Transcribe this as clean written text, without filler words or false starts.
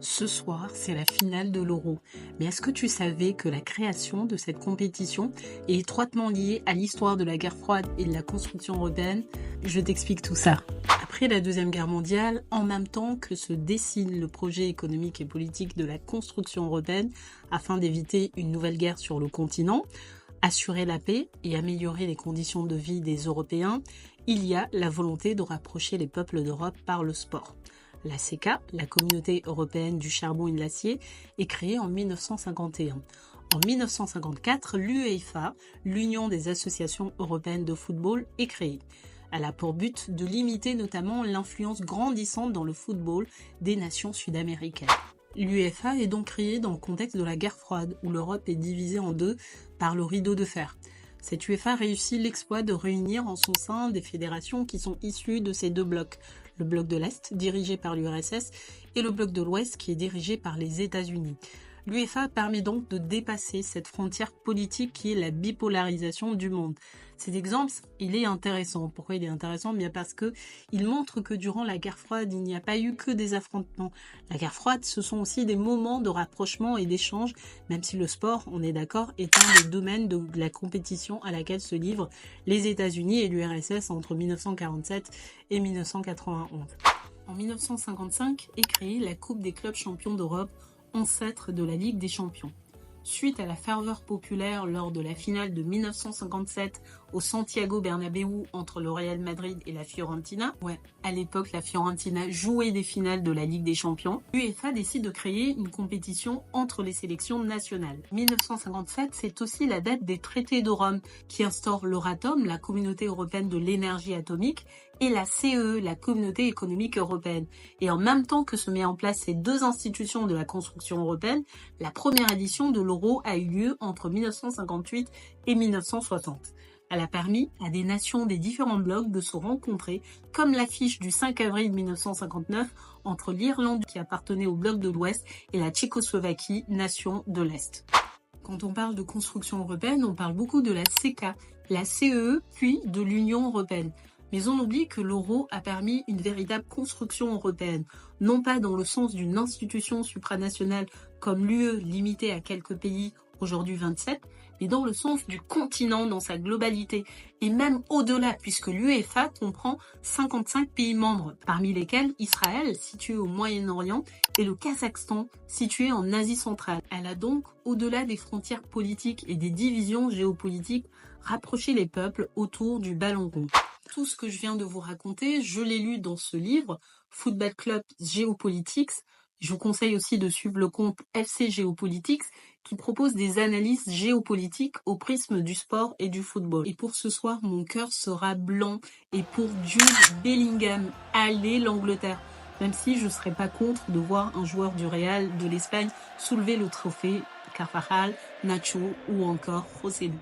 Ce soir, c'est la finale de l'Euro. Mais est-ce que tu savais que la création de cette compétition est étroitement liée à l'histoire de la guerre froide et de la construction européenne? Je t'explique tout ça. Après la Deuxième Guerre mondiale, en même temps que se dessine le projet économique et politique de la construction européenne afin d'éviter une nouvelle guerre sur le continent, assurer la paix et améliorer les conditions de vie des Européens, il y a la volonté de rapprocher les peuples d'Europe par le sport. La CECA, la Communauté européenne du charbon et de l'acier, est créée en 1951. En 1954, l'UEFA, l'Union des associations européennes de football, est créée. Elle a pour but de limiter notamment l'influence grandissante dans le football des nations sud-américaines. L'UEFA est donc créée dans le contexte de la guerre froide, où l'Europe est divisée en deux par le rideau de fer. Cette UEFA réussit l'exploit de réunir en son sein des fédérations qui sont issues de ces deux blocs. Le bloc de l'Est, dirigé par l'URSS, et le bloc de l'Ouest, qui est dirigé par les États-Unis. L'UEFA permet donc de dépasser cette frontière politique qui est la bipolarisation du monde. Cet exemple, il est intéressant. Pourquoi il est intéressant? Bien parce que il montre que durant la guerre froide, il n'y a pas eu que des affrontements. La guerre froide, ce sont aussi des moments de rapprochement et d'échange, même si le sport, on est d'accord, est un des domaines de la compétition à laquelle se livrent les États-Unis et l'URSS entre 1947 et 1991. En 1955 est créée la Coupe des clubs champions d'Europe, ancêtre de la Ligue des champions. Suite à la ferveur populaire lors de la finale de 1957 au Santiago Bernabéu entre le Real Madrid et la Fiorentina, à l'époque la Fiorentina jouait des finales de la Ligue des champions, l'UEFA décide de créer une compétition entre les sélections nationales. 1957, c'est aussi la date des traités de Rome qui instaure l'Euratom, la Communauté européenne de l'énergie atomique, et la CEE, la Communauté économique européenne. Et en même temps que se met en place ces deux institutions de la construction européenne, la première édition de l'euro a eu lieu entre 1958 et 1960. Elle a permis à des nations des différents blocs de se rencontrer, comme l'affiche du 5 avril 1959 entre l'Irlande qui appartenait au bloc de l'Ouest et la Tchécoslovaquie, nation de l'Est. Quand on parle de construction européenne, on parle beaucoup de la CECA, la CEE, puis de l'Union européenne. Mais on oublie que l'euro a permis une véritable construction européenne, non pas dans le sens d'une institution supranationale comme l'UE limitée à quelques pays, aujourd'hui 27, mais dans le sens du continent dans sa globalité, et même au-delà, puisque l'UEFA comprend 55 pays membres, parmi lesquels Israël, situé au Moyen-Orient, et le Kazakhstan, situé en Asie centrale. Elle a donc, au-delà des frontières politiques et des divisions géopolitiques, rapproché les peuples autour du ballon rond. Tout ce que je viens de vous raconter, je l'ai lu dans ce livre, Football Club Geopolitics. Je vous conseille aussi de suivre le compte FC Geopolitics qui propose des analyses géopolitiques au prisme du sport et du football. Et pour ce soir, mon cœur sera blanc. Et pour Jude Bellingham, allez l'Angleterre. Même si je ne serais pas contre de voir un joueur du Real de l'Espagne soulever le trophée Carvajal, Nacho ou encore Joselu.